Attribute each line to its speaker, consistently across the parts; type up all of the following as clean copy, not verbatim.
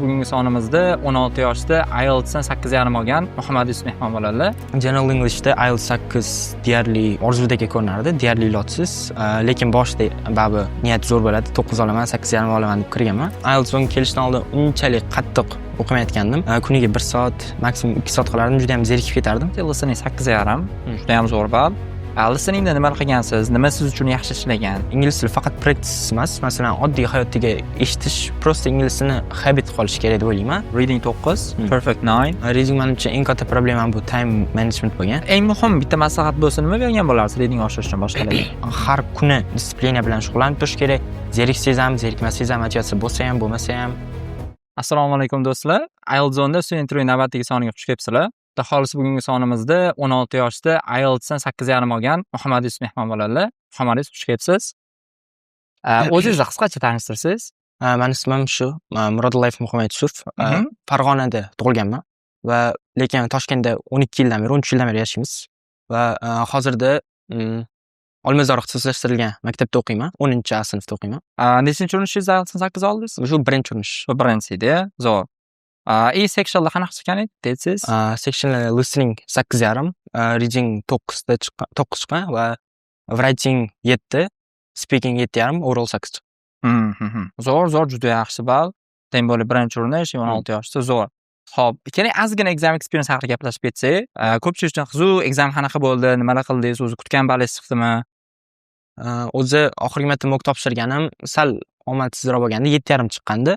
Speaker 1: Bugungi sonimizda 16 yoshda IELTSdan 8,5 olgan Muhammad Yusuf mehmon bo'ladi.
Speaker 2: General English'da IELTS 8 deyarli orzudek ko'rinardi, deyarli ilojsiz. Lekin boshida babi niyat zo'r bo'ladi, 9 olaman, 8,5 olaman deb kirganman. IELTS o'nga kelishdan oldin unchalik qattiq o'qimayotgandim. Kuniga 1 soat, maksimum 2 soat qilardim, juda ham zerikib ketardim.
Speaker 1: Listening 8,5, juda ham zo'r bal. Listeningda nima qilgansiz? Nima siz uchun yaxshi ishlagan?
Speaker 2: Ingliz tili faqat practice emas, masalan, oddiy hayotdagi eshitish, prosta ingliz tilini habit qilish kerak deb o'ylayman.
Speaker 1: Reading 9, Perfect 9.
Speaker 2: Reading menimcha eng katta problemam bu time management bo'lgan.
Speaker 1: Eng muhim bitta maslahat bo'lsa nima bergan bo'larsiz reading oshirish uchun boshqalarga?
Speaker 2: Har kuni disiplina bilan shug'ullanib turish kerak. Zeriksangiz ham, zerikmasangiz ham, motivatsiya bo'lsa ham, bo'lmasa ham.
Speaker 1: Assalomu alaykum do'stlar. IELTS Zone'da student intervyu navbatdagi soniga xush kelibsizlar. Xolis bugungi sonimizda 16 yoshda IELTSdan 8,5 olgan Muhammad Yusuf mehmon bo'ladi. Muhammad Yusuf, xush kelibsiz. O'zingizni qisqacha tanishtirsangiz?
Speaker 2: Meni ismim shu, Murodillayevich Muhammad Yusuf. Farg'onada tug'ilganman va lekin Toshkentda 12 yildan beri, 13 yildan beri yashaymiz va hozirda Olmazor ixtisoslashtirilgan maktabda o'qiyman, 10-sinfda o'qiyman.
Speaker 1: Nechinchi urinishingiz IELTSdan 8 oldingiz?
Speaker 2: Shu birinchi urinish.
Speaker 1: Bu birinchi edi, zo'r. Sectionda qanaqa chiqqan edi, deysiz?
Speaker 2: Sectionlar listening 8,5, reading 9 chiqqan va writing 7, speaking 7,5, oral 8 chiqqan.
Speaker 1: Zo'r, juda yaxshi bal. Teng bo'lib birinchi urinish, 16 yoshda zo'r. Xo'p, keling ozgina exam experience haqida gaplashib ketsak. Ko'pchilik uchun qiziq, exam qanaqa bo'ldi, nimalar qildingiz, o'zi kutgan balingiz chiqdimi?
Speaker 2: O'zi oxirgi marta mock topshirganim sal omadsizroq bo'lganda 7,5 chiqqandi.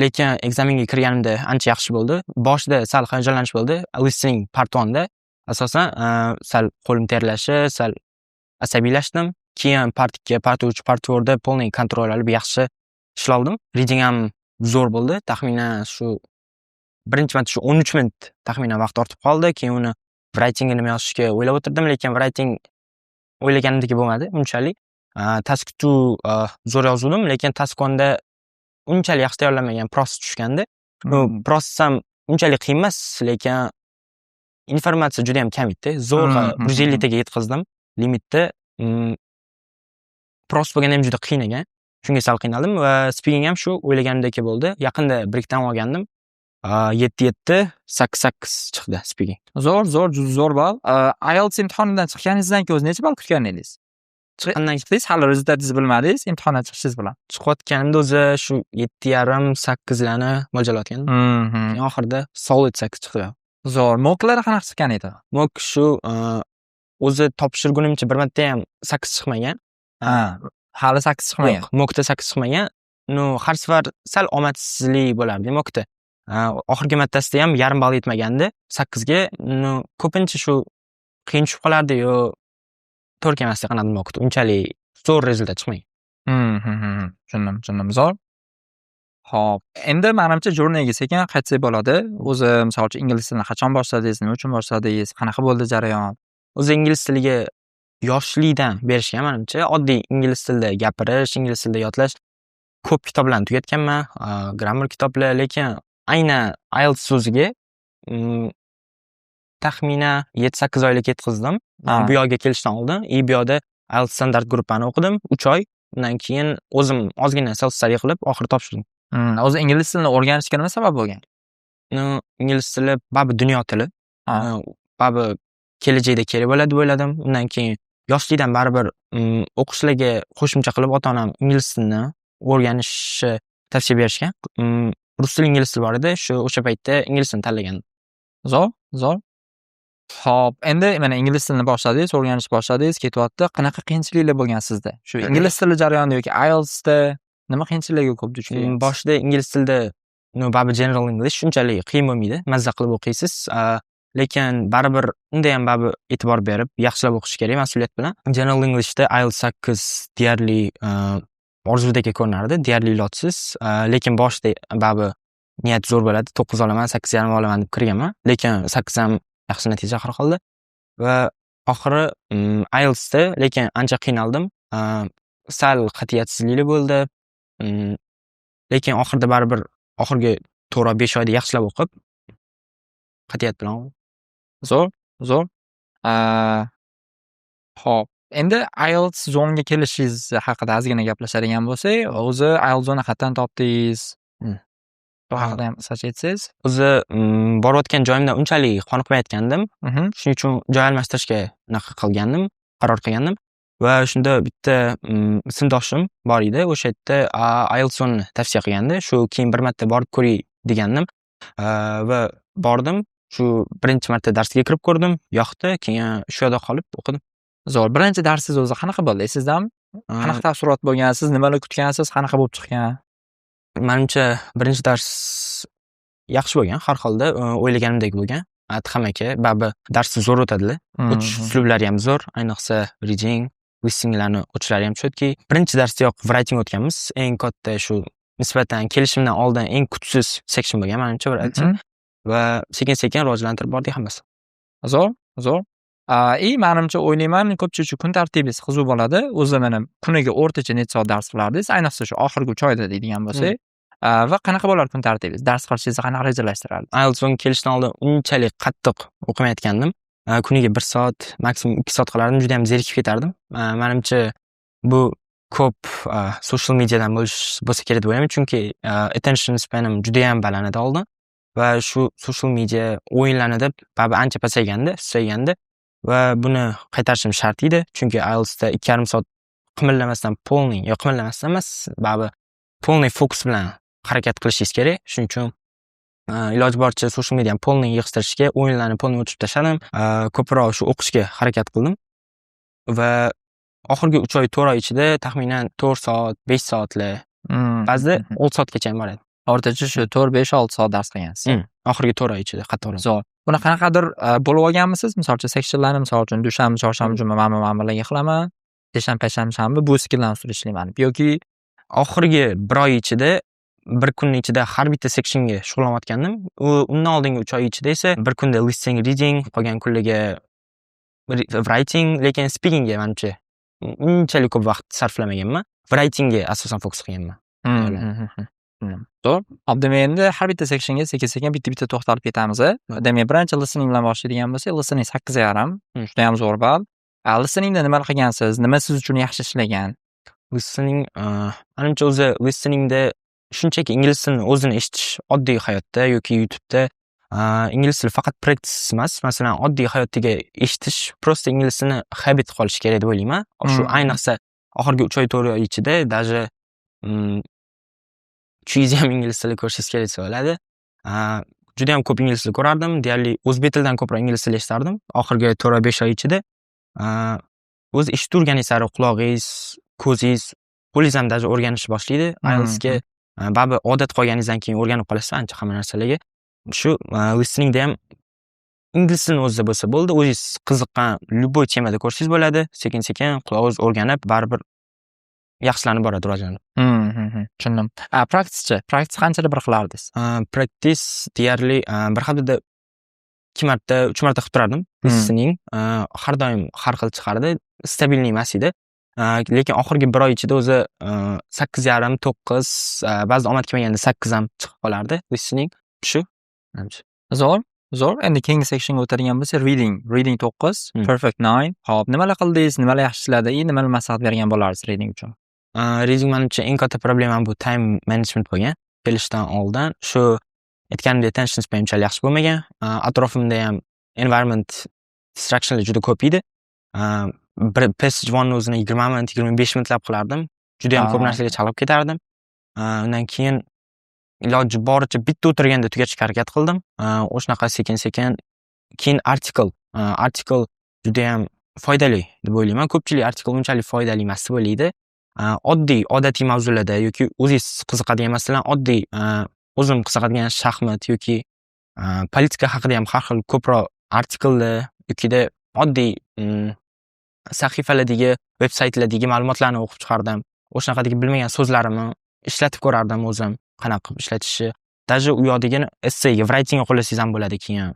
Speaker 2: Lekin ekzamenga kirganimda ancha yaxshi bo'ldi. Boshida sal hayajonlanish bo'ldi. Listening part 1da asosan sal qo'lim terlashi, sal asabiylashdim. Keyin part 2, part 3, part 4da polniy kontrol olib yaxshi ishlavdim. Reading ham zo'r bo'ldi. Taxminan shu birinchi marta shu 13 minut taxminan vaqt ortib qoldi. Keyin uni writingga nima yozishga o'ylab o'tirdim, lekin writing o'ylaganimdek bo'lmadi unchalik. Task 2 zo'r yozdim, lekin task 1da unchalik yaxshi tayyorlanmagan prost tushgandi. Prost ham unchalik qiyin emas, lekin informatsiya juda ham kam edi. Zo'rg'a 150 taga yetkazdim limitni. Prost bo'lganda ham juda qiyin ekan. Shunga sal qiynaldim va speaking ham shu o'ylaganimdek bo'ldi. Yaqinda birikdan olgandim. 7, 8 chiqdi speaking.
Speaker 1: Zo'r bal. IELTS imtihonidan chiqqaningizdan keyin o'zi necha bal kutgan edingiz? Chiqqandan keyin hali rezultatingizni bilmadingiz, imtihondan chiqishingiz bilan.
Speaker 2: Chiqayotganimda o'zi shu 7,5, 8 larni mo'ljallayotgandim. Oxirida solid 8 chiqdi.
Speaker 1: Zo'r. Mocklar qanaqa chiqqan edi?
Speaker 2: Mock shu o'zi topshirgunimcha bir marta ham 8 chiqmagan.
Speaker 1: Hali 8 chiqmagan.
Speaker 2: Mockda 8 chiqmagan. Har safar sal omadsizlik bo'lardi mockda. Oxirgi martasida ham yarim ball yetmagandi 8 ga. Ko'pincha shu qiyin tushib qolardi yo 4 ga emas qanaqa mockda. Unchalik zo'r rezultat chiqmagan.
Speaker 1: Tushundim. Zo'r. Xo'p, endi menimcha jurnaliga sekin qaytsak bo'ladi. O'zi misol uchun ingliz tilini qachon boshladingiz, nima uchun boshladingiz, qanaqa bo'ldi jarayon?
Speaker 2: O'zi ingliz tiliga yoshlikdan berishgan menimcha. Oddiy ingliz tilida gapirish, ingliz tilida yodlash ko'p kitoblarni tugatganman, grammar kitoblar, lekin aynan IELTS so'ziga taxminan 7-8 oylik yetkazdim. Bu yoqqa kelishdan oldin EBOda IELTS standart guruhini o'qidim 3 oy. Undan keyin o'zim ozgina self study qilib oxiri topshirdim.
Speaker 1: O'zi ingliz tilini o'rganishga nima sabab bo'lgan?
Speaker 2: Ingliz tili babi dunyo tili. Babi kelajakda kerak bo'ladi deb o'yladim. Undan keyin yoshlikdan baribir o'qishlarga qo'shimcha qilib ota-onam ingliz tilini o'rganishni tavsiya berishgan. Rus tili, ingliz tili bor edi. O'sha paytda ingliz tilini tanlagandim.
Speaker 1: Zo'r. Xo'p, endi mana ingliz tilini boshladingiz, o'rganishni boshladingiz, ketyapti. Qanaqa qiyinchiliklar bo'lgan sizda? Shu ingliz tili jarayonida yoki IELTSda nima qiyinchiliklarga ko'p duch kelgansiz?
Speaker 2: Boshida ingliz tilida babi general English shunchalik qiyin bo'lmaydi. Mazza qilib o'qiysiz. Lekin baribir unda ham babi e'tibor berib, yaxshilab o'qish kerak mas'uliyat bilan. General Englishda IELTS 8 deyarli orzudek ko'rinardi, deyarli ilojsiz. Lekin boshida babi niyat zo'r bo'ladi, 9 olaman, 8,5 olaman deb kirganman. Lekin 8 ham yaxshi natija oxiri qoldi va oxiri IELTSda lekin ancha qiynaldim. Sal qat'iyatsizliklar bo'ldi. Lekin oxirida baribir oxirgi 4-5 oyda yaxshilab o'qib qat'iyat bilan
Speaker 1: Zo'r. Xo'p, endi IELTS Zone'ga kelishingiz haqida ozgina gaplashadigan bo'lsak, o'zi IELTS Zone'ni qayerdan topdingiz? Bu haqida ham qisqacha aytsangiz.
Speaker 2: O'zi borayotgan joyimdan unchalik qoniqmayotgandim. Shuning uchun joy almashtirishga qaror qilgandim va shunda bitta sinfdoshim bor edi. O'sha yerda IELTS'ni tavsiya qilgandi. Shu keyin bir marta borib ko'ray degandim va bordim. Shu birinchi marta darsga kirib ko'rdim, yoqdi, keyin shu yerda qolib o'qidim.
Speaker 1: Zo'r. Birinchi darsingiz o'zi qanaqa bo'ldi? Esingizdami? Qanaqa taassurot bo'lgan? Siz nimalar kutgansiz? Qanaqa bo'lib chiqqan?
Speaker 2: Menimcha birinchi dars yaxshi bo'lgan, har holda o'ylaganimdek bo'lgan. Adham aka baribir darsni zo'r o'tadilar. O'tish uslublari ham zo'r, ayniqsa reading, listeninglarni o'tishlari ham chotki. Birinchi darsdayoq writing o'tganmiz. Eng katta shu nisbatan kelishimdan oldin eng kuchsiz section bo'lgan menimcha writing va sekin-sekin rivojlantirib bordik hammasi.
Speaker 1: Zo'r. Menimcha o'ylayman, ko'pchilik uchun kun tartibingiz qiziq bo'ladi. O'zi mana kuniga o'rtacha necha soat dars qilardingiz, ayniqsa shu oxirgi 3 oyda deydigan bo'lsak. Va qanaqa bo'lar kun tartibingiz? Dars qilishingizni qanaqa rejalashtirardingiz?
Speaker 2: IELTS'ga kelishdan oldin unchalik qattiq o'qimayotgandim. Kuniga 1 soat, maksimum 2 soat qilardim, juda ham zerikib ketardim. Menimcha bu ko'p social mediadan bo'lsa kerak deb o'ylayman, chunki attention spanim juda ham baland edi oldin va shu social media o'yinlarida baribir ancha pasaygandi va buni qaytarishim shart edi, chunki IELTS'da 2,5 soat qimirlamasdan emas, baribir polniy fokus bilan harakat qilishingiz kerak. Shuning uchun iloji boricha social mediani polniy yig'ishtirishga, o'yinlarni polniy o'chirib tashladim. Ko'proq shu o'qishga harakat qildim va oxirgi 3 oy, 4 oy ichida taxminan 4 soat, 5 soatlar, ba'zida 6 soatgacha ham boradi.
Speaker 1: O'rtacha shu 4, 5, 6 soat dars qilgansiz.
Speaker 2: Oxirgi 4 oy ichida qattiq.
Speaker 1: Zo'r. Buni qanaqadir bo'lib olganmisiz? Misol uchun sectionlarni, misol uchun dushanba, chorshanba, juma mana bularga qilaman, seshanba, payshanba, shanba bu skilllarni ustida ishlayman yoki
Speaker 2: oxirgi 1 oy ichida, bir kun ichida har bitta sectionga shug'ullanayotgandim. Undan oldingi 3 oy ichida esa bir kunda listening, reading, qolgan kunlarga writing, lekin speakingga menimcha unchalik ko'p vaqt sarflamaganman. Writingga asosan fokus qilganman.
Speaker 1: Zo'r. Demak, endi har bitta sectionga sekin-sekin bitta to'xtalib ketamiz. Demak, birinchi listening bilan boshlaydigan bo'lsak, listening 8,5. Juda ham zo'r ball. Listeningda nimalar qilgansiz? Nima siz uchun yaxshi ishlagan?
Speaker 2: Listening, menimcha o'zi listeningda shunchaki ingliz tilini o'zini eshitish oddiy hayotda yoki YouTube'da ingliz tili faqat practice emas, masalan, oddiy hayotdagi eshitish prosta ingliz tilini habit qolish kerak deb o'ylayman. Shu ayniqsa oxirgi 3 oy, 4 oy ichida даже kuchingiz ham ingliz tili ko'rishingiz kerak deb o'yladi. Juda ham ko'p ingliz tili ko'rardim, deyarli o'zbek tilidan ko'proq ingliz tili eshitardim oxirgi 4 oy, 5 oy ichida. O'z eshitib turganingiz sari quloqingiz, ko'zingiz, qo'lingiz ham даже o'rganishni boshlaydi. IELTS'ga baribir odat qolganingizdan keyin o'rganib qolasiz ancha hamma narsalarga. Shu listeningda ham ingliz tilini o'zida bo'lsa bo'ldi, o'zingiz qiziqqan любой temada ko'rsangiz bo'ladi. Sekin-sekin quloqingiz o'rganib, baribir yaxshilanib boradi, rivojlanib.
Speaker 1: Tushundim. Practice qanchada bir qilardingiz?
Speaker 2: Practice deyarli bir haftada 2 marta, 3 marta qilib turardim. Listening har doim har xil chiqardi, stabilniy emas edi. Lekin oxirgi 1 oy ichida o'zi 8,5, 9, ba'zida omad kelmaganda 8 ham chiqib qolardi listening. Shu.
Speaker 1: Zo'r. Endi keyingi sectionga o'tadigan bo'lsak, reading 9, perfect 9. Xo'p, nimalar qildingiz? Nimalar yaxshi ishladi? Nimalar maslahat bergan bo'larsiz reading uchun?
Speaker 2: Reading menimcha eng katta problemam bu time management bo'lgan. Kelishdan oldin shu aytganimdek attention span unchalik yaxshi bo'lmagan. Atrofimda ham environment distractionlar juda ko'p edi. Bir passage 1 o'zini 20 minut, 25 minutlab qilardim. Juda ham ko'p narsaga chalg'ib ketardim. Undan keyin iloji boricha bitta o'tirganda tugatishga harakat qildim. O'shanaqa sekin-sekin. Keyin article juda ham foydali deb o'ylayman. Ko'pchilik article unchalik foydali emas deb o'ylaydi. Odatiy mavzularda yoki o'zingiz qiziqadigan masalan, o'zim qiziqadigan shaxmat yoki politika haqida ham har xil ko'proq artikellar yokida oddiy sahifalardagi, veb-saytlardagi ma'lumotlarni o'qib chiqardim. O'shanaqadagi bilmagan so'zlarimni ishlatib ko'rardim o'zim, qanaqa qilib ishlatishi. Даже u yoqdagi essayga, writingga qo'llasangiz ham bo'ladi keyin.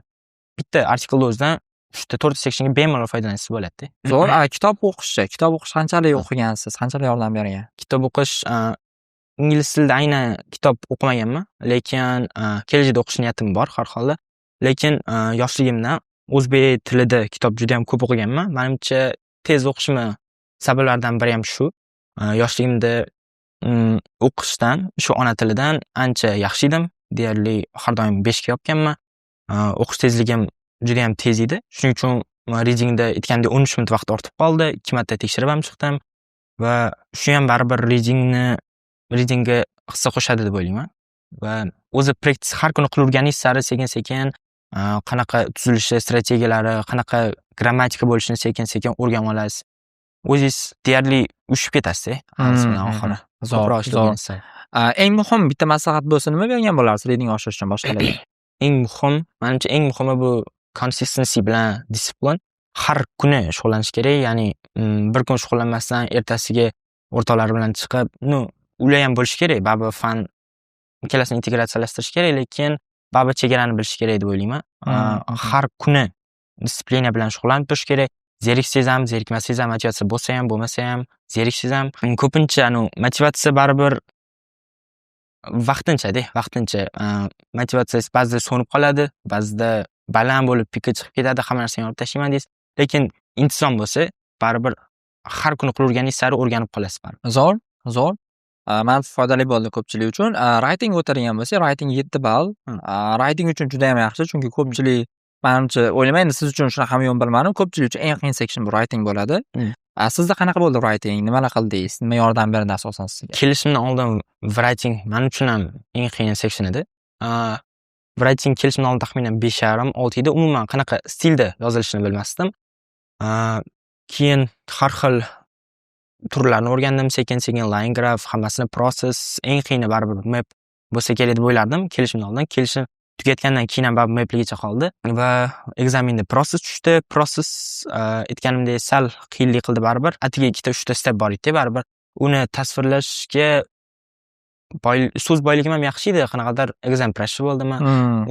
Speaker 2: Bitta artikel o'zidan 4 sectionga bemalol foydalansangiz bo'ladi.
Speaker 1: Zo'r. Kitob o'qish qanchalik o'qigansiz? Qanchalik yordam bergan?
Speaker 2: Kitob o'qish ingliz tilida aynan kitob o'qimaganman, lekin kelajakda o'qish niyatim bor har holda. Lekin yoshligimdan o'zbek tilida kitob juda ham ko'p o'qiganman. Menimcha tez o'qishim sabablaridan biri ham shu. Yoshligimda o'qishdan, shu ona tilidan ancha yaxshi edim. deyarli har doim 5 ga yopganman. O'qish tezligim juda ham tez edi. Shuning uchun readingda aytgandek 13 minut vaqt ortib qoldi. 2 marta tekshirib ham chiqdim va shu ham baribir readingga hissa qo'shadi deb o'ylayman. Va o'zi practice har kuni qilaverganingiz sari sekin-sekin qanaqa tuzilishi, strategiyalari, qanaqa grammatika bo'lishini sekin-sekin o'rganib olasiz. O'zingiz deyarli ushib ketasiz, bilan oxiri. Ko'proq ishlagansiz sari.
Speaker 1: Eng muhim bitta maslahat bo'lsa nima bergan bo'larsiz reading oshirish uchun boshqalarga?
Speaker 2: Menimcha eng muhimi bu consistency bilan disiplin. Har kuni shug'ullanish kerak. Ya'ni bir kun shug'ullanmasdan ertasiga o'rtoqlar bilan chiqib, ular ham bo'lishi kerak. Baribir fan ikkalasini integratsiyalashtirish kerak, lekin baribir chegarani bilish kerak deb o'ylayman. Har kuni disiplina bilan shug'ullanib turish kerak. Zeriksangiz ham, zerikmasangiz ham, motivatsiya bo'lsa ham, bo'lmasa ham, zeriksangiz ham, ko'pincha motivatsiya baribir vaqtincha. Motivatsiyasiz ba'zida so'nib qoladi, ba'zida baland bo'lib pika chiqib ketadi, hamma narsani yorib tashlayman deysiz. Lekin intizom bo'lsa, baribir har kuni qilaverganingiz sari o'rganib qolasiz baribir.
Speaker 1: Zo'r. Mana foydali bo'ldi ko'pchilik uchun. Writing o'tirgan bo'lsa, writing 7 ball. Writing uchun juda ham yaxshi, chunki ko'pchilik menimcha o'ylamayman, siz uchun shunaqami yo'q bilmadim. Ko'pchilik uchun eng qiyin section bu writing bo'ladi. Sizda qanaqa bo'ldi writing? Nimalar qildingiz? Nima yordam berdi asosan sizga?
Speaker 2: Kelishimdan oldin writing men uchun ham eng qiyin section edi. Writing kelishimdan oldin taxminan 5,5-6 edi. Umuman qanaqa stilda yozilishini bilmasdim. Keyin har xil turlarni o'rgandim, sekin-sekin line graph, hammasini process, eng qiyini baribir map bo'lsa kerak deb o'ylardim kelishimdan oldin. Kelishim tugatgandan keyin ham baribir mapligicha qoldi va ekzaminda process tushdi. Process aytganimdek sal qiyinlik qildi baribir. Atiga 2-3 ta step bor edi baribir. Uni tasvirlashga so'z boyligim ham yaxshi edi, qanaqadir exam pressure bo'ldimi?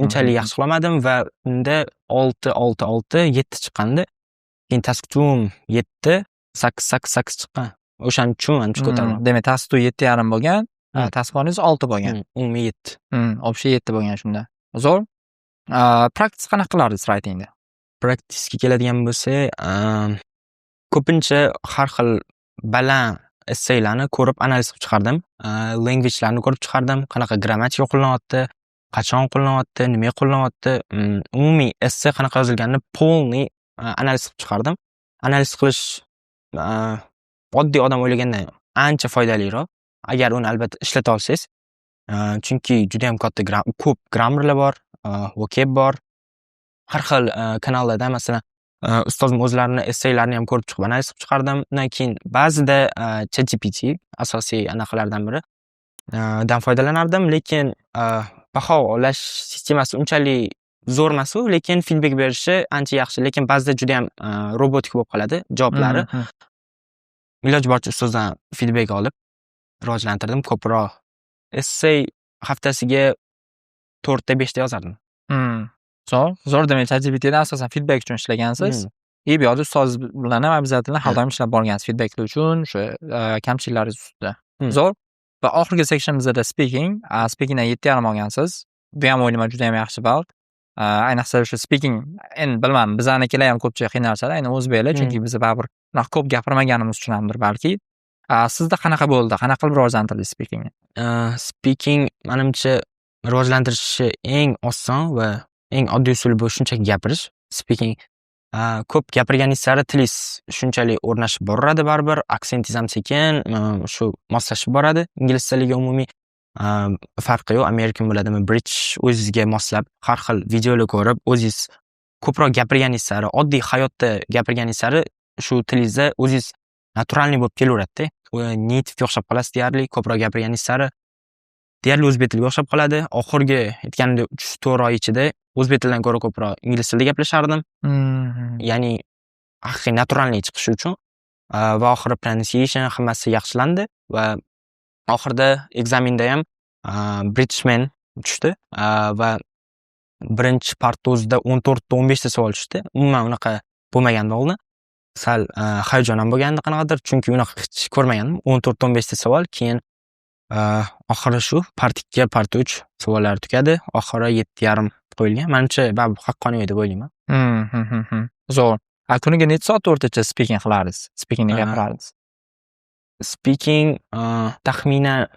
Speaker 2: Unchalik yaxshi qilmadim va unda 6 chiqqandi. Keyin task-tum 7, 8 chiqqan. O'shaning uchun ancha ko'tardim.
Speaker 1: Demak, task-tu 7,5 bo'lgan, task-oningiz 6 bo'lgan.
Speaker 2: Umumiy 7.
Speaker 1: Общий 7 bo'lgan shunda. Zo'r. Practice qanaqa qilardingiz writingda?
Speaker 2: Practicega keladigan bo'lsa, ko'pincha har xil baland essaylarni ko'rib analiz qilib chiqardim. Language'larni ko'rib chiqardim. Qanaqa grammatika qo'llanyapti, qachon qo'llanyapti, nima qo'llanyapti, umumiy essay qanaqa yozilganini polniy analiz qilib chiqardim. Analiz qilish oddiy odam o'ylagandan ancha foydaliroq, agar uni albatta ishlata olsangiz. Chunki juda ham ko'p grammarlar bor, vocab bor. Har xil kanallarda, masalan, ustozim o'zlarini essaylarini ham ko'rib chiqib analiz qilib chiqardim. Undan keyin ba'zida ChatGPT asosiy anaqalardan biri dan foydalanardim, lekin baho olash sistemasi unchalik zo'r emas, lekin feedback berishi ancha yaxshi, lekin ba'zida juda ham robotik bo'lib qoladi javoblari. Iloji boricha ustozdan feedback olib rivojlantirdim. Ko'proq essay haftasiga 4 ta 5 ta yozardim.
Speaker 1: Zo'r. Demak, ChatGPTdan asosan feedback uchun ishlagansiz. Bu yoqda ustoz bilan ham обязательно har doim ishlab borgansiz feedback uchun, o'sha kamchiliklaringiz ustida. Zo'r. Va oxirgi sectionimizda speakingdan 7,5 olgansiz. Bu ham o'ylayman juda ham yaxshi ball. Ayniqsa o'sha speaking, endi bilmadim, bizanikilar ham ko'pchilik qiynalishadi, aynan o'zbeklar, chunki biz baribir ko'p gapirmaganimiz uchun hamdir balki. Sizda qanaqa bo'ldi? Qanaqa qilib rivojlantirdingiz speakingni?
Speaker 2: Speaking menimcha rivojlantirishi eng oson va eng oddiy usuli bu shunchaki gapirish. Speaking ko'p gapirganingiz sari tilingiz shunchalik o'rnashib boradi baribir, aksentingiz ham sekin, shu moslashib boradi. Ingliz tiliga umumiy farqi yo'q. Amerikan bo'ladimi, British, o'zingizga moslab har xil videolar ko'rib, o'zingiz ko'proq gapirganingiz sari, oddiy hayotda gapirganingiz sari shu tilingizda o'zingiz naturalniy bo'lib kelaveradi-da. Native o'xshab qolasiz deyarli, ko'proq gapirganingiz sari deyarli o'zbek tiliga o'xshab qoladi. Oxirgi aytganimdek 3-4 oy ichida o'zbek tilidan ko'ra ko'proq ingliz tilida gaplashardim. Ya'ni haqiqiy naturalniy chiqishi uchun va oxiri pronunciation hammasi yaxshilandi va oxirida ekzaminda ham Britishman tushdi va birinchi partozda 14 ta 15 ta savol tushdi. Umuman unaqa bo'lmagandi oldin. Sal hayajon ham bo'lgandi qanaqadir, chunki unaqa hech ko'rmagandim. 14 ta 15 ta savol, keyin oxiri shu part 2, part 3 savollar tugadi. Oxiri 7,5 qo'yilgan. Menimcha baribir haqqoniy deb o'ylayman.
Speaker 1: Zo'r. Kuniga necha soat o'rtacha speaking qilardingiz? Speakingni gapirardingiz?
Speaker 2: Speaking taxminan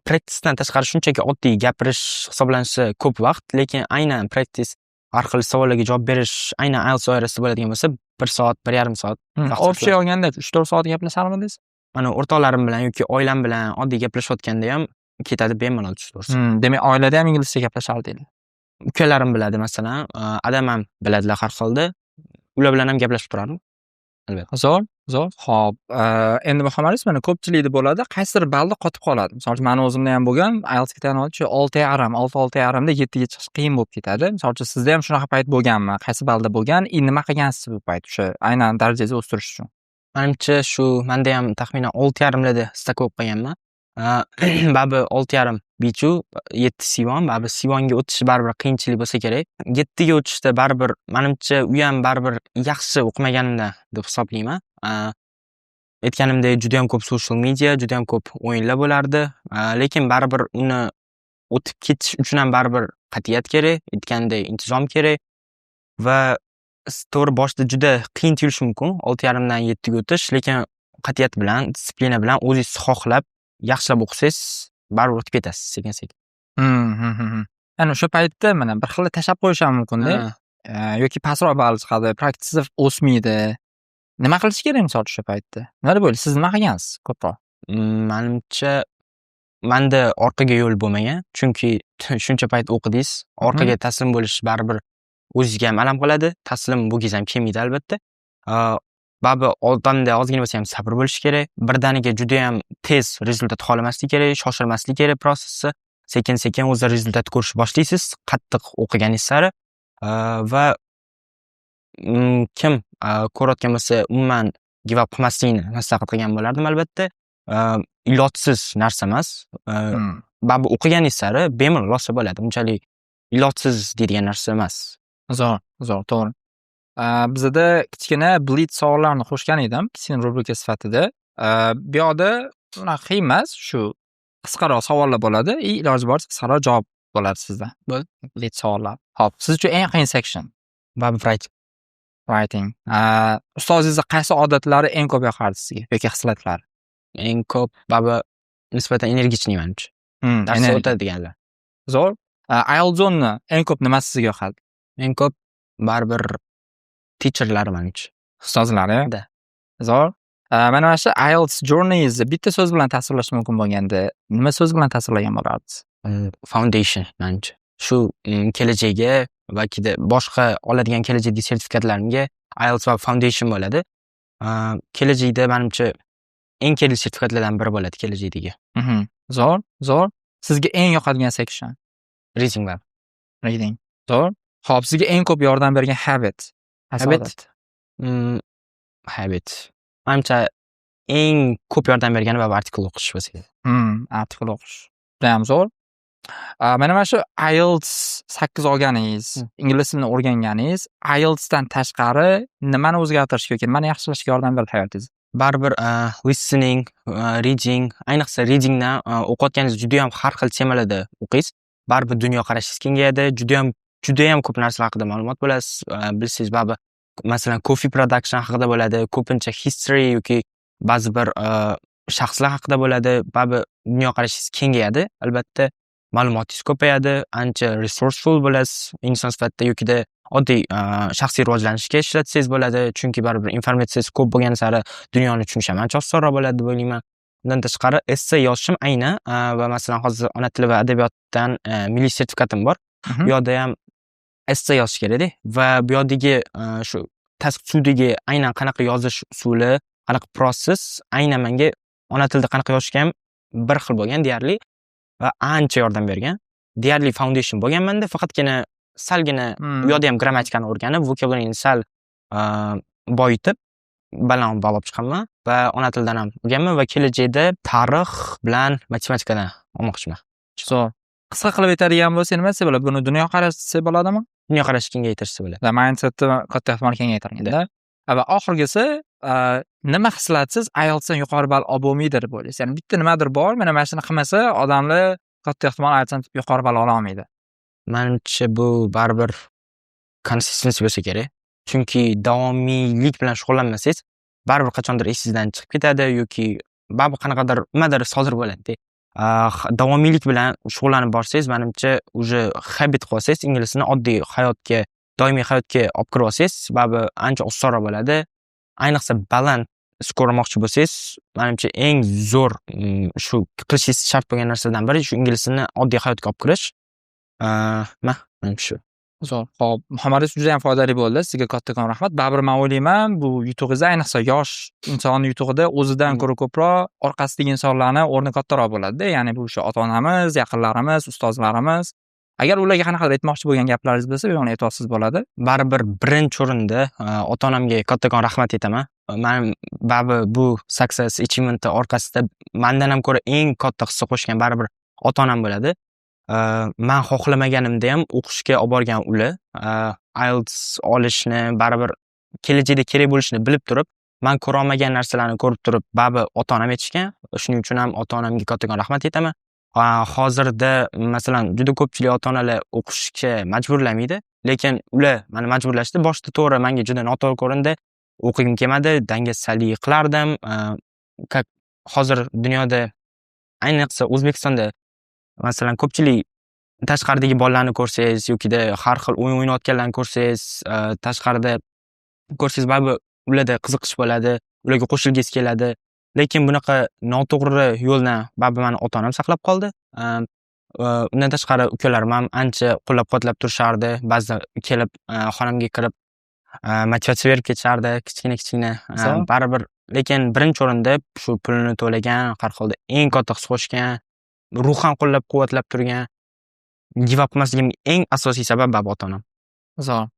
Speaker 2: practicedan tashqari shunchaki oddiy gapirish hisoblanishi ko'p vaqt, lekin aynan practice orqali savollarga javob berish aynan IELTS doirasida bo'ladigan bo'lsa 1 soat, 1,5 soat vaqt
Speaker 1: Общий olganda 3-4 soat gaplasharmidingiz?
Speaker 2: mana o'rtoqlarim bilan yoki oilam bilan oddiy gaplashayotganda ham ketadi bemalol 3-4 soat.
Speaker 1: Demak, oilada ham inglizcha gaplashardilar.
Speaker 2: Ukalarim biladi masalan, adam ham biladilar har holda. Ular bilan ham gaplashib turardim.
Speaker 1: Zo'r. Xo'p, endi muhammadis mana ko'pchilikda bo'ladi, qaysidir balda qotib qoladi. Misol uchun meni o'zimda ham bo'lgan, IELTS ga tayyorlanib shu 6,5, 6,5 da 7 ga chiqish qiyin bo'lib ketadi. Misol uchun sizda ham shunaqa payt bo'lganmi? Qaysi balda bo'lgan? Nima qilgansiz bu payt o'sha aynan darajangizni o'stirish uchun?
Speaker 2: Menimcha shu menda ham taxminan 6,5 larda stak bo'lib qolganman. Babi 6,5 B2, 7 C1, babi C1 ga o'tish baribir qiyinchilik bo'lsa kerak. 7 ga o'tishda baribir menimcha u ham baribir yaxshi o'qimaganimdan deb hisoblayman. Aytganimdek juda ham ko'p social media, juda ham ko'p o'yinlar bo'lardi. Lekin baribir uni o'tib ketish uchun ham baribir qat'iyat kerak, aytgandek intizom kerak va to'g'ri boshida juda qiyin tuyulishi mumkin 6,5 dan 7 ga o'tish, lekin qat'iyat bilan, disiplina bilan o'zingiz xohlab yaxshilab o'qisangiz baribir o'tib ketasiz sekin-sekin.
Speaker 1: Ana o'sha paytda mana bir xil tashab qo'yish ham mumkin-da. Yoki pastroq ball chiqadi, praktisa o'smaydi. Nima qilish kerak misol o'sha paytda? Nima deb o'ylaysiz? Siz nima qilgansiz ko'proq?
Speaker 2: Menimcha menda orqaga yo'l bo'lmagan, chunki shuncha payt o'qidingiz, orqaga taslim bo'lish baribir o'zingizga ham alam qiladi, taslim bo'lgingiz ham kelmaydi albatta. Babi odamda ozgina bo'lsa ham sabr bo'lish kerak. Birdaniga juda ham tez rezultat xohlamaslik kerak, shoshilmaslik kerak prosesni. Sekin-sekin o'z rezultat ko'rishni boshlaysiz, qattiq o'qiganingiz sari va kim ko'rayotgan bo'lsa umuman give up qilmaslikni maslahat qilgan bo'lardim albatta. Ilojsiz narsa emas. Babi o'qiganingiz sari bemalol olsa bo'ladi. Unchalik ilojsiz deydigan narsa emas.
Speaker 1: Zo'r, to'g'ri. Bizda kichkina blitz savollarni qo'shgan edim, kichkina rubrika sifatida. Bu yoqda unaqa qiyin emas, shu qisqaroq savollar bo'ladi, iloji boricha qisqaroq javob bo'ladi sizda. Blitz savollar. Xo'p, siz uchun eng qiyin section
Speaker 2: Babi
Speaker 1: writing. Ustozingizning qaysi odatlari eng ko'p yoqardi sizga yoki xislatlari?
Speaker 2: Eng ko'p babi nisbatan energichniy menimcha. Darsga o'tadiganlar.
Speaker 1: Zo'r. IELTS zonni eng ko'p nimasi sizga yoqadi?
Speaker 2: Eng ko'p baribir teacherlar menimcha.
Speaker 1: Ustozlari? Zo'r. Mana shu IELTS journeyizni bitta so'z bilan tasvirlash mumkin bo'lganda, nima so'z bilan tasvirlagan bo'lardingiz?
Speaker 2: Foundation menimcha. Shu kelajagiga vakida boshqa oladigan kelajakdagi sertifikatlarimga IELTS va Foundation bo'ladi. Kelajakda menimcha eng kerakli sertifikatlardan biri bo'ladi kelajakdagi.
Speaker 1: Zo'r. Sizga eng yoqadigan section?
Speaker 2: Reading.
Speaker 1: Zo'r. Xo'p, sizga eng ko'p yordam bergan habit? Menimcha
Speaker 2: eng ko'p yordam bergani va artikel o'qish bo'lsa.
Speaker 1: Artikel o'qish. Judayam zo'r. Mana shu IELTS 8 olganingiz, ingliz tilini o'rganganingiz, IELTS dan tashqari nimani o'zgartirishga yoki nimani yaxshilashga yordam berdi hayotingizda?
Speaker 2: Baribir listening, reading, ayniqsa readingdan o'qiyotganingiz juda ham har xil temalarda o'qiysiz. Baribir dunyoqarashingiz kengayadi, juda ham ko'p narsalar haqida ma'lumot bo'lasiz. Bilsangiz baribir masalan coffee production haqida bo'ladi, ko'pincha history yoki ba'zi bir shaxslar haqida bo'ladi. Baribir dunyoqarashingiz kengayadi, albatta ma'lumotingiz ko'payadi, ancha resourceful bo'lasiz inson sifatida yokida oddiy shaxsiy rivojlanishga ishlatsangiz bo'ladi, chunki baribir informatsiyangiz ko'p bo'lgani sari dunyoni tushunish ham ancha osonroq bo'ladi deb o'ylayman. Bundan tashqari essay yozishim aynan va masalan hozir ona tili va adabiyotdan milliy sertifikatim bor. Bu yerda ham essay yozish kerak-da va bu yerdagi shu tasdiqdagi aynan qanaqa yozish usuli, qanaqa proses aynan menga ona tilida qanaqa yozishga ham bir xil bo'lgan deyarli va ancha yordam bergan. Deyarli foundation bo'lgan menda, faqatgina salgina bu yerda ham grammatikani o'rganib, vokabularini sal boyitib baland bog'lab chiqaman va ona tilidan ham o'rganman va kelajakda tarix bilan matematikadan olmoqchiman.
Speaker 1: Zo'r. Qisqa qilib aytadigan bo'lsa, nima desa bo'ladi? Buni dunyoqarash desa bo'ladimi?
Speaker 2: Dunyoqarash kengaytirsa bo'ladi.
Speaker 1: Va mindsetni katta ehtimol kengaytirganda. Va oxirgisi nima xislatsiz IELTSdan yuqori ball olib bo'lmaydi deb o'ylaysiz? Ya'ni bitta nimadir bor, mana shuni qilmasa odamlar katta ehtimol IELTSdan yuqori ball ola olmaydi.
Speaker 2: Menimcha bu baribir konsistensiya bo'lsa kerak. Chunki davomiylik bilan shug'ullanmasangiz, baribir qachondir esingizdan chiqib ketadi yoki baribir qanaqadir nimadir sodir bo'ladi. davomiylik bilan shug'ullanib borsangiz, menimcha уже habit qilib olsangiz, ingliz tilini oddiy hayotga, doimiy hayotga olib kirib olsangiz, sababi ancha osonroq bo'ladi. Ayniqsa baland ko'rmoqchi bo'lsangiz, menimcha eng zo'r shu qilishingiz shart bo'lgan narsadan biri shu ingliz tilini oddiy hayotga olib kirish. Menimcha shu.
Speaker 1: Zo'r. Xo'p, Muhammad Yusuf juda ham foydali bo'ldi. Sizga kattakon rahmat. Baribir men o'ylayman, bu yutug'ingiz ayniqsa yosh inson yutug'ida o'zidan ko'ra ko'proq orqasidagi insonlarni o'rni kattaroq bo'ladi-da. Ya'ni bu o'sha ota-onamiz, yaqinlarimiz, ustozlarimiz. Agar ularga qanaqadir aytmoqchi bo'lgan gaplaringiz bo'lsa, bemalol aytasiz bo'ladi.
Speaker 2: Baribir birinchi o'rinda ota-onamga kattakon rahmat aytaman. Men bu success achievement orqasida mendan ham ko'ra eng katta hissa qo'shgan baribir ota-onam bo'ladi. Men xohlamaganimda ham o'qishga olib borgan ular. IELTS olishni baribir kelajakda kerak bo'lishini bilib turib, men ko'ra olmagan narsalarni ko'rib turib, baribir ota-onam aytishgan. Shuning uchun ham ota-onamga kattakon rahmat aytaman. Hozirda masalan juda ko'pchilik ota-onalar o'qishga majburlamaydi, lekin ular meni majburlashdi. Boshida to'g'ri menga juda noto'g'ri ko'rindi. O'qigim kelmadi, dangasalik qilardim. Hozir dunyoda ayniqsa O'zbekistonda masalan ko'pchilik tashqaridagi bolalarni ko'rsangiz yokida har xil o'yin o'ynayotganlarni ko'rsangiz, tashqarida ko'rsangiz baribir ularda qiziqish bo'ladi, ularga qo'shilgisi keladi. Lekin bunaqa noto'g'ri yo'ldan baribir meni ota-onam saqlab qoldi. Undan tashqari ukalarim ham ancha qo'llab-quvvatlab turishardi. Ba'zida kelib xonamga kirib motivatsiya berib ketishardi, kichkina. Baribir lekin birinchi o'rinda shu pulni to'lagan, har holda eng katta hissa qo'shgan, ruhan qo'llab-quvvatlab turgan, give up qilmasligim eng asosiy sabab ota-onam.
Speaker 1: Zo'r.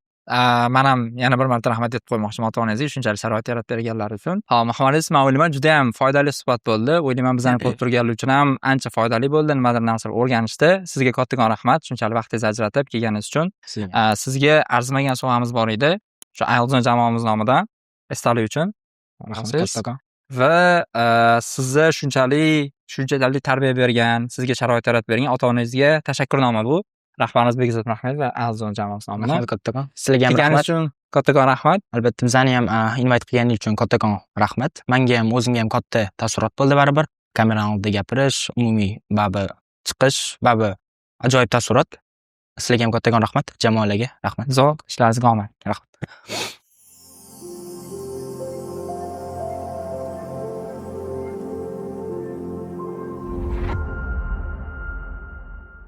Speaker 1: Men ham yana bir marta rahmat aytib qo'ymoqchiman ota-onangizga shunchalik sharoit yaratib berganlari uchun. Muhammad Yusuf, men o'ylayman juda ham foydali suhbat bo'ldi. O'ylayman bizlarni ko'rib turganlar uchun ham ancha foydali bo'ldi. Nimadir narsalar o'rganishdi. Sizga kattakon rahmat, shunchalik vaqtingizni ajratib kelganingiz uchun. Sizga arzimagan sovg'amiz bor edi. Shu IELTS jamoamiz nomidan esdalik uchun.
Speaker 2: Rahmat.
Speaker 1: Va sizni shunchalik tarbiya bergan, sizga sharoit yaratib bergan ota-onangizga tashakkurnoma bu. Rahbarimiz Begzod Rahmat va IELTS jamoasi nomidan.
Speaker 2: Rahmat kattakon. Sizlarga ham rahmat.
Speaker 1: uchun kattakon rahmat.
Speaker 2: Albatta bizani ham invite qilganingiz uchun kattakon rahmat. Menga ham o'zimga ham katta taassurot bo'ldi baribir. Kamera oldida gapirish, umumiy baribir chiqish, baribir ajoyib taassurot. Sizlarga ham kattakon rahmat, jamoalarga rahmat.
Speaker 1: Zo'r, ishlaringizga omad.
Speaker 2: Rahmat.